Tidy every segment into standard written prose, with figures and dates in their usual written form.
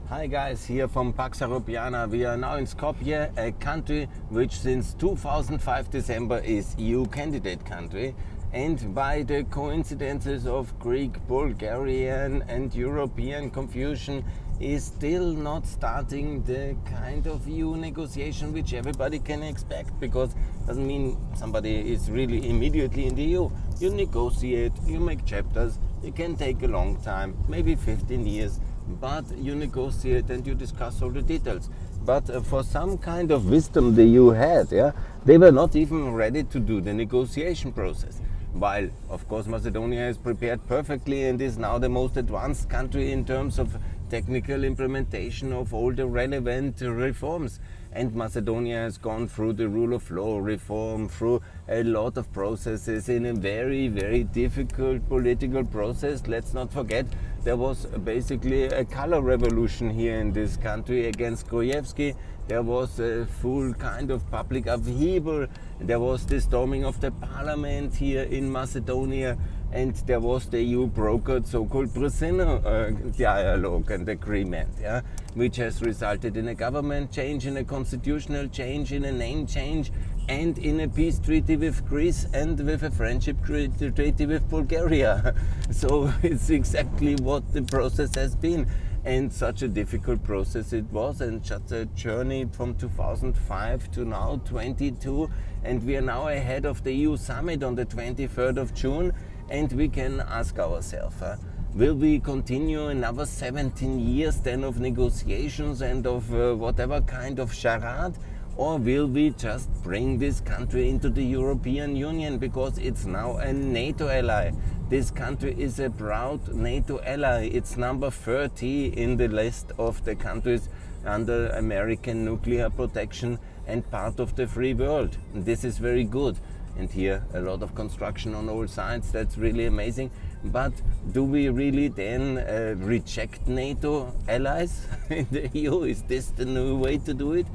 Hi guys, here from Pax Europiana. We are now in Skopje, a country which since 2005 December is EU candidate country, and by the coincidences of Greek, Bulgarian and European confusion is still not starting the kind of EU negotiation which everybody can expect, because it doesn't mean somebody is really immediately in the EU. You negotiate, you make chapters, it can take a long time, maybe 15 years, but you negotiate and you discuss all the details. But for some kind of wisdom the EU had, they were not even ready to do the negotiation process. While, of course, Macedonia is prepared perfectly and is now the most advanced country in terms of technical implementation of all the relevant reforms. And Macedonia has gone through the rule of law reform, through a lot of processes in a very, very difficult political process. Let's not forget, there was basically a color revolution here in this country against Gruevski. There was a full kind of public upheaval. There was the storming of the parliament here in Macedonia, and there was the EU brokered so-called Brezhnev dialogue and agreement, which has resulted in a government change, in a constitutional change, in a name change, and in a peace treaty with Greece and with a friendship treaty with Bulgaria. So it's exactly what the process has been. And such a difficult process it was, and such a journey from 2005 to now 22, and we are now ahead of the EU summit on the 23rd of June, and we can ask ourselves, will we continue another 17 years then of negotiations and of whatever kind of charade? Or will we just bring this country into the European Union because it's now a NATO ally? This country is a proud NATO ally. It's number 30 in the list of the countries under American nuclear protection and part of the free world. This is very good. And here a lot of construction on all sides, that's really amazing. But do we really then reject NATO allies in the EU? Is this the new way to do it?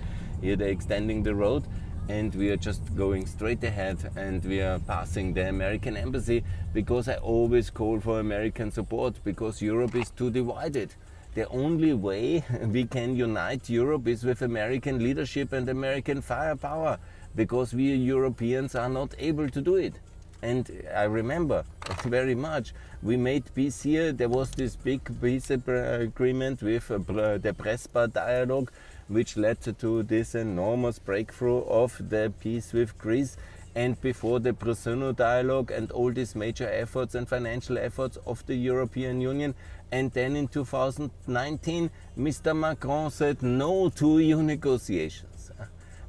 Here they're extending the road and we are just going straight ahead, and we are passing the American embassy, because I always call for American support, because Europe is too divided. The only way we can unite Europe is with American leadership and American firepower, because we Europeans are not able to do it. And I remember very much, we made peace here. There was this big peace agreement with the Prespa dialogue, which led to this enormous breakthrough of the peace with Greece. And before the Brezhnev dialogue and all these major efforts and financial efforts of the European Union. And then in 2019, Mr. Macron said no to EU negotiations.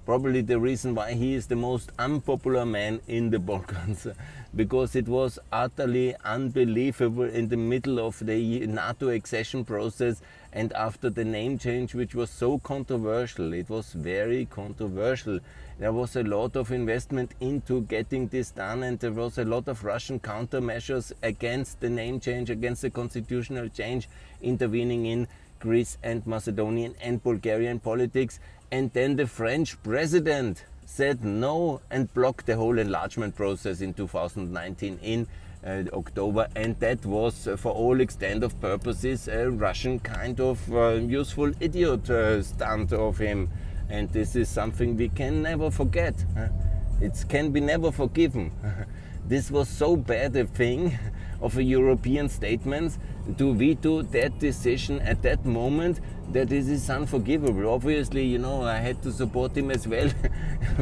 Probably the reason why he is the most unpopular man in the Balkans, because it was utterly unbelievable in the middle of the NATO accession process and after the name change, which was so controversial. It was very controversial. There was a lot of investment into getting this done, and there was a lot of Russian countermeasures against the name change, against the constitutional change, intervening in Greece and Macedonian and Bulgarian politics. And then the French president said no and blocked the whole enlargement process in 2019 in October. And that was, for all extent of purposes, a Russian kind of useful idiot stunt of him. And this is something we can never forget. It can be never forgiven. This was so bad a thing of a European statement to veto that decision at that moment, that this is unforgivable. Obviously, I had to support him as well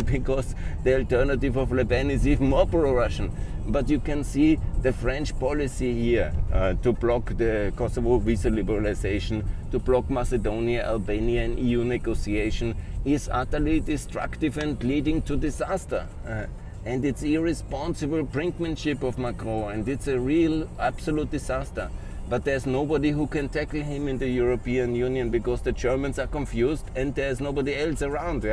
because the alternative of Le Pen is even more pro-Russian. But you can see the French policy here to block the Kosovo visa liberalization, to block Macedonia, Albania and EU negotiation is utterly destructive and leading to disaster. And it's irresponsible brinkmanship of Macron, and it's a real absolute disaster. But there's nobody who can tackle him in the European Union, because the Germans are confused and there's nobody else around.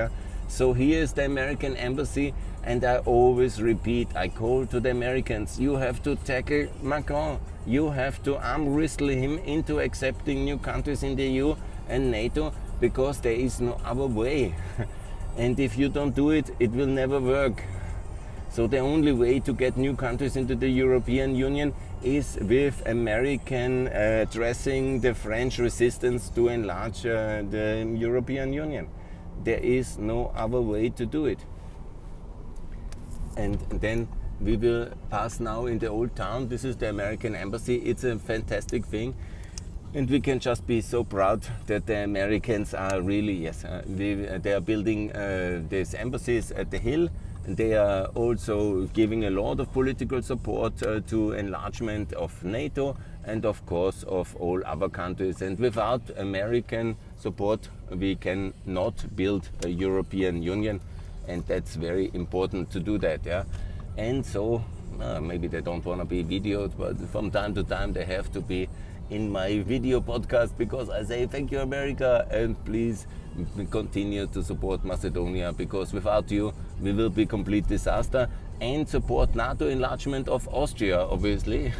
So here is the American embassy, and I always repeat, I call to the Americans, you have to tackle Macron. You have to arm wrestle him into accepting new countries in the EU and NATO, because there is no other way. And if you don't do it, it will never work. So the only way to get new countries into the European Union is with American addressing the French resistance to enlarge the European Union. There is no other way to do it. And then we will pass now in the old town. This is the American embassy. It's a fantastic thing. And we can just be so proud that the Americans are really, they are building these embassies at the hill. And they are also giving a lot of political support to enlargement of NATO and of course of all other countries. And without American support, we cannot build a European Union. And that's very important to do that, yeah. And so, maybe they don't want to be videoed, but from time to time they have to be in my video podcast, because I say thank you America, and please continue to support Macedonia, because without you we will be complete disaster. And support NATO enlargement of Austria, obviously,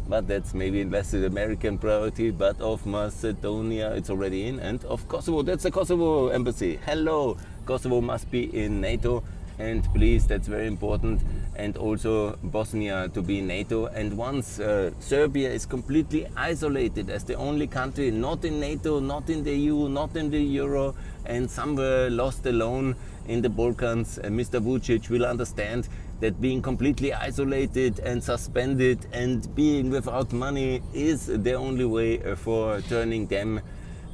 but that's maybe less an American priority, but of Macedonia it's already in, and of Kosovo. That's the Kosovo embassy. Hello, Kosovo must be in NATO. And please, that's very important, and also Bosnia to be in NATO. And once Serbia is completely isolated as the only country not in NATO, not in the EU, not in the Euro, and somewhere lost alone in the Balkans, Mr. Vucic will understand that being completely isolated and suspended and being without money is the only way for turning them,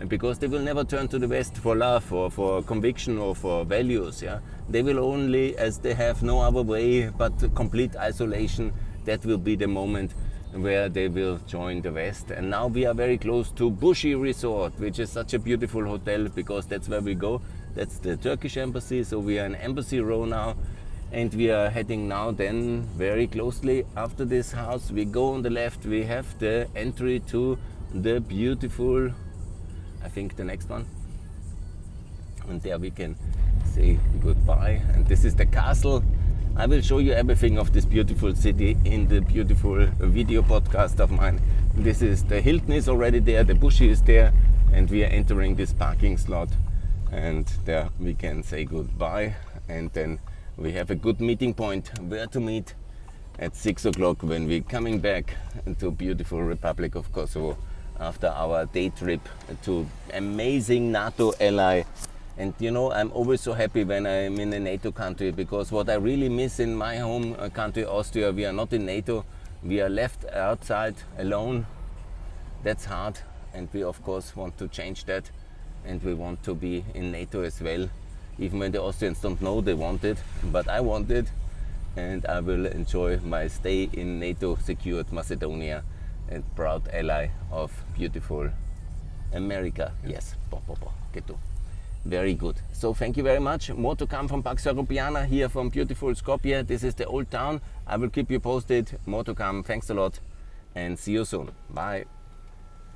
because they will never turn to the West for love or for conviction or for values. Yeah, they will only, as they have no other way but complete isolation, that will be the moment where they will join the West. And now we are very close to Bushi Resort, which is such a beautiful hotel, because that's where we go. That's the Turkish embassy, so we are in Embassy Row now. And we are heading now then very closely after this house. We go on the left, we have the entry to the beautiful, I think the next one, and there we can say goodbye. And this is the castle. I will show you everything of this beautiful city in the beautiful video podcast of mine. This is the Hilton is already there, the Bushi is there, and we are entering this parking slot, and there we can say goodbye. And then we have a good meeting point where to meet at 6 o'clock when we're coming back to beautiful Republic of Kosovo after our day trip to amazing NATO ally. And you know, I'm always so happy when I'm in a NATO country, because what I really miss in my home country, Austria, we are not in NATO. We are left outside alone. That's hard, and we of course want to change that, and we want to be in NATO as well, even when the Austrians don't know they want it, but I want it, and I will enjoy my stay in NATO secured Macedonia and proud ally of beautiful America. Yes, very good. So thank you very much. More to come from Pax Europiana here from beautiful Skopje. This is the old town. I will keep you posted. More to come. Thanks a lot and see you soon. Bye.